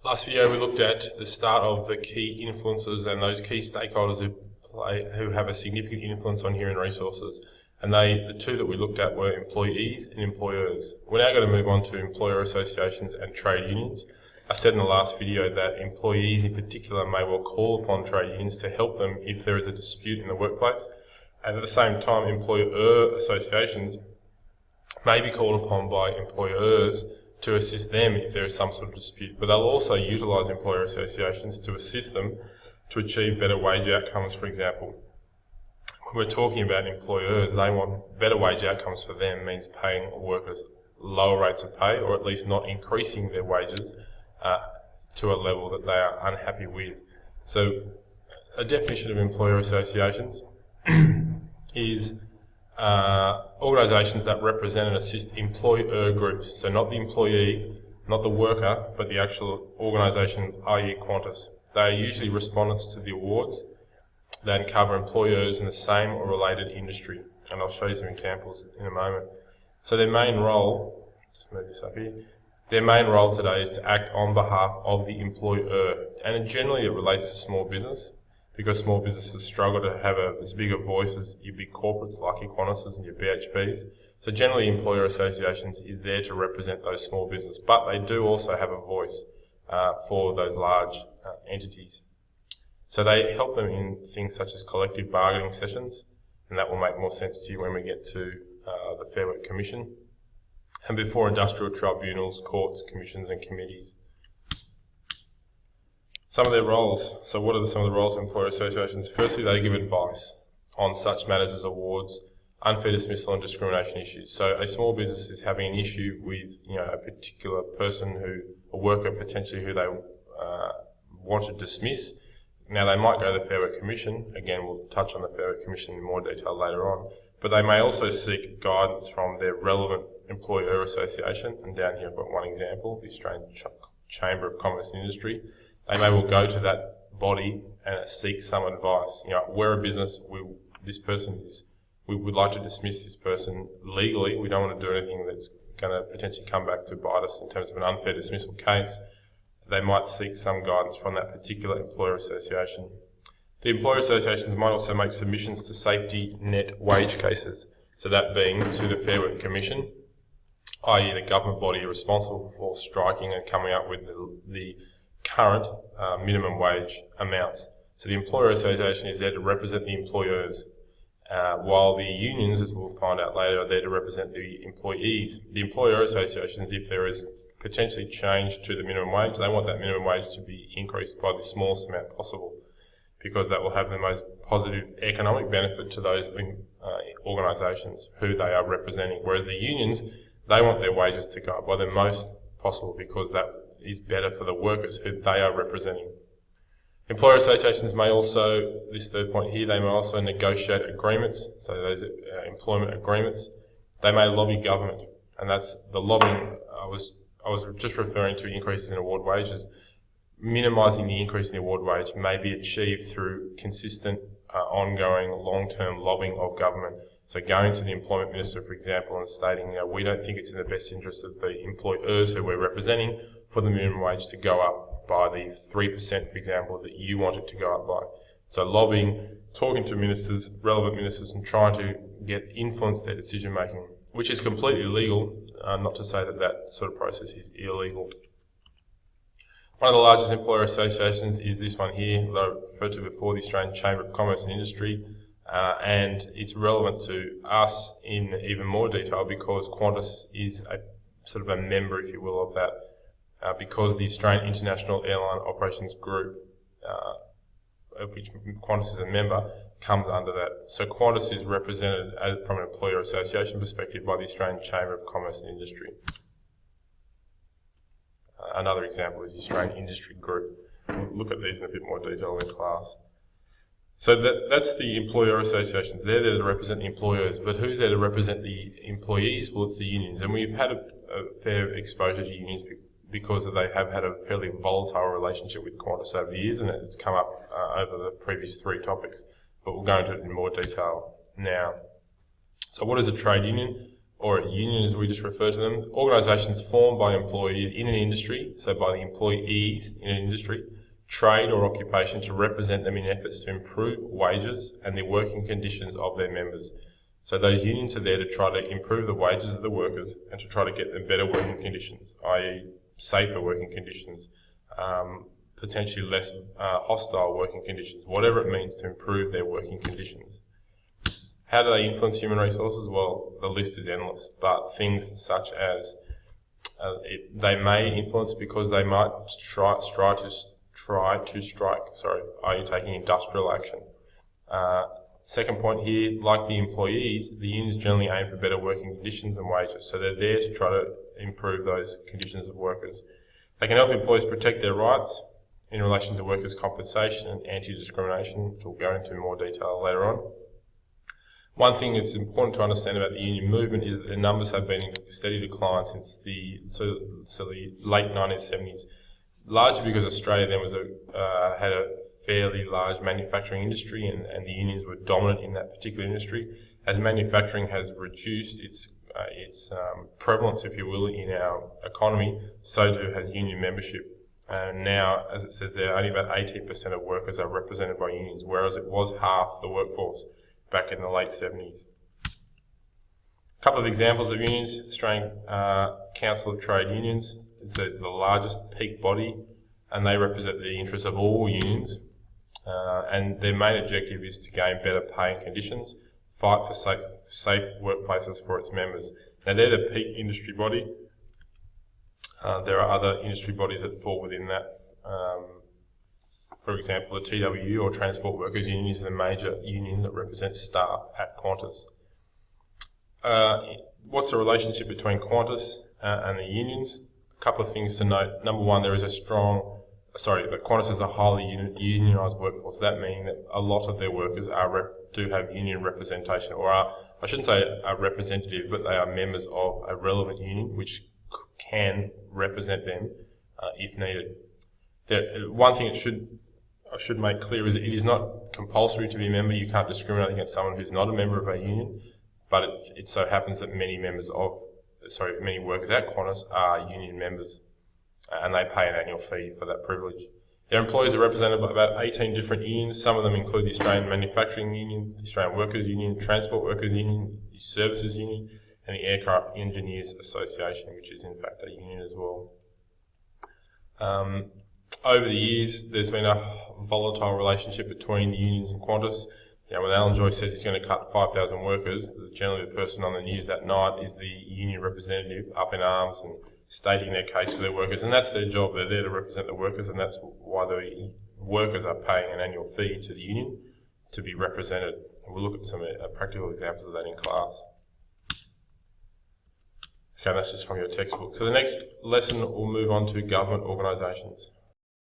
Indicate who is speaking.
Speaker 1: Last video we looked at the start of the key influences and those key stakeholders who have a significant influence on human resources. And the two that we looked at were employees and employers. We're now going to move on to employer associations and trade unions. I said in the last video that employees in particular may well call upon trade unions to help them if there is a dispute in the workplace. And at the same time, employer associations may be called upon by employers to assist them if there is some sort of dispute, but they'll also utilise employer associations to assist them to achieve better wage outcomes, for example. When we're talking about employers, they want better wage outcomes for them, means paying workers lower rates of pay, or at least not increasing their wages to a level that they are unhappy with. So a definition of employer associations is organisations that represent and assist employer groups. So not the employee, not the worker, but the actual organisation, i.e. Qantas. They are usually respondents to the awards that cover employers in the same or related industry. And I'll show you some examples in a moment. So their main role, just move this up here, their main role today is to act on behalf of the employer. And generally it relates to small business, because small businesses struggle to have as big a voice as your big corporates like your Qantas and your BHPs. So generally employer associations is there to represent those small businesses, but they do also have a voice for those large entities. So they help them in things such as collective bargaining sessions, and that will make more sense to you when we get to the Fair Work Commission, and before industrial tribunals, courts, commissions and committees. Some of their roles. So what are some of the roles of employer associations? Firstly, they give advice on such matters as awards, unfair dismissal and discrimination issues. So a small business is having an issue with a particular person, a worker potentially who they want to dismiss. Now they might go to the Fair Work Commission. Again, we'll touch on the Fair Work Commission in more detail later on. But they may also seek guidance from their relevant employer association. And down here I've got one example, the Australian Chamber of Commerce and Industry. They may well go to that body and seek some advice. We're a business, we would like to dismiss this person legally. We don't want to do anything that's going to potentially come back to bite us in terms of an unfair dismissal case. They might seek some guidance from that particular employer association. The employer associations might also make submissions to safety net wage cases. So that being to the Fair Work Commission, i.e. the government body responsible for striking and coming up with the current minimum wage amounts. So the employer association is there to represent the employers, while the unions, as we'll find out later, are there to represent the employees. The employer associations, if there is potentially change to the minimum wage, they want that minimum wage to be increased by the smallest amount possible, because that will have the most positive economic benefit to those organisations who they are representing. Whereas the unions, they want their wages to go up by the most possible, because that is better for the workers who they are representing. Employer associations may also, this third point here, they may also negotiate agreements, so those employment agreements. They may lobby government, and that's the lobbying. I was just referring to increases in award wages. Minimising the increase in the award wage may be achieved through consistent, ongoing, long-term lobbying of government. So going to the employment minister, for example, and stating, we don't think it's in the best interest of the employers who we're representing for the minimum wage to go up by the 3%, for example, that you want it to go up by. So lobbying, talking to ministers, relevant ministers, and trying to influence their decision making, which is completely legal, not to say that that sort of process is illegal. One of the largest employer associations is this one here that I referred to before, the Australian Chamber of Commerce and Industry, and it's relevant to us in even more detail because Qantas is a sort of a member, if you will, of that, because the Australian International Airline Operations Group, of which Qantas is a member, comes under that. So Qantas is represented from an employer association perspective by the Australian Chamber of Commerce and Industry. Another example is the Australian Industry Group. We'll look at these in a bit more detail in class. So that's the employer associations. They're there to represent the employers, but who's there to represent the employees? Well, it's the unions. And we've had a fair exposure to unions because they have had a fairly volatile relationship with Qantas over the years, and it's come up over the previous three topics. But we'll go into it in more detail now. So what is a trade union? or a union as we just refer to them, organisations formed by employees in an industry, so by the employees in an industry, trade or occupation to represent them in efforts to improve wages and the working conditions of their members. So those unions are there to try to improve the wages of the workers and to try to get them better working conditions, i.e. safer working conditions, potentially less hostile working conditions, whatever it means to improve their working conditions. How do they influence human resources? Well, the list is endless, but things such as they may influence because they might try to strike, i.e. taking industrial action. Second point here, like the employees, the unions generally aim for better working conditions and wages, so they're there to try to improve those conditions of workers. They can help employees protect their rights in relation to workers' compensation and anti-discrimination, which we'll go into more detail later on. One thing that's important to understand about the union movement is that their numbers have been in steady decline since the late 1970s, largely because Australia then had a fairly large manufacturing industry and the unions were dominant in that particular industry. As manufacturing has reduced its prevalence, if you will, in our economy, so too has union membership. And now, as it says there, only about 18% of workers are represented by unions, whereas it was half the workforce back in the late 70s. A couple of examples of unions. Australian Council of Trade Unions is the largest peak body, and they represent the interests of all unions. And their main objective is to gain better pay and conditions, fight for safe workplaces for its members. Now they're the peak industry body. There are other industry bodies that fall within that. For example, the TWU, or Transport Workers Union, is the major union that represents staff at Qantas. What's the relationship between Qantas and the unions? A couple of things to note. Number one, there is that Qantas has a highly unionised workforce. That means that a lot of their workers do have union representation, or I shouldn't say are representative, but they are members of a relevant union which can represent them if needed. One thing I should make clear is that it is not compulsory to be a member. You can't discriminate against someone who's not a member of a union, but it so happens that many workers at Qantas are union members, and they pay an annual fee for that privilege. Their employees are represented by about 18 different unions. Some of them include the Australian Manufacturing Union, the Australian Workers Union, Transport Workers Union, the Services Union, and the Aircraft Engineers Association, which is in fact a union as well. Over the years, there's been a volatile relationship between the unions and Qantas. When Alan Joyce says he's going to cut 5,000 workers, generally the person on the news that night is the union representative up in arms and stating their case for their workers, and that's their job. They're there to represent the workers, and that's why the workers are paying an annual fee to the union to be represented. And we'll look at some practical examples of that in class. Okay, that's just from your textbook. So the next lesson we'll move on to government organisations.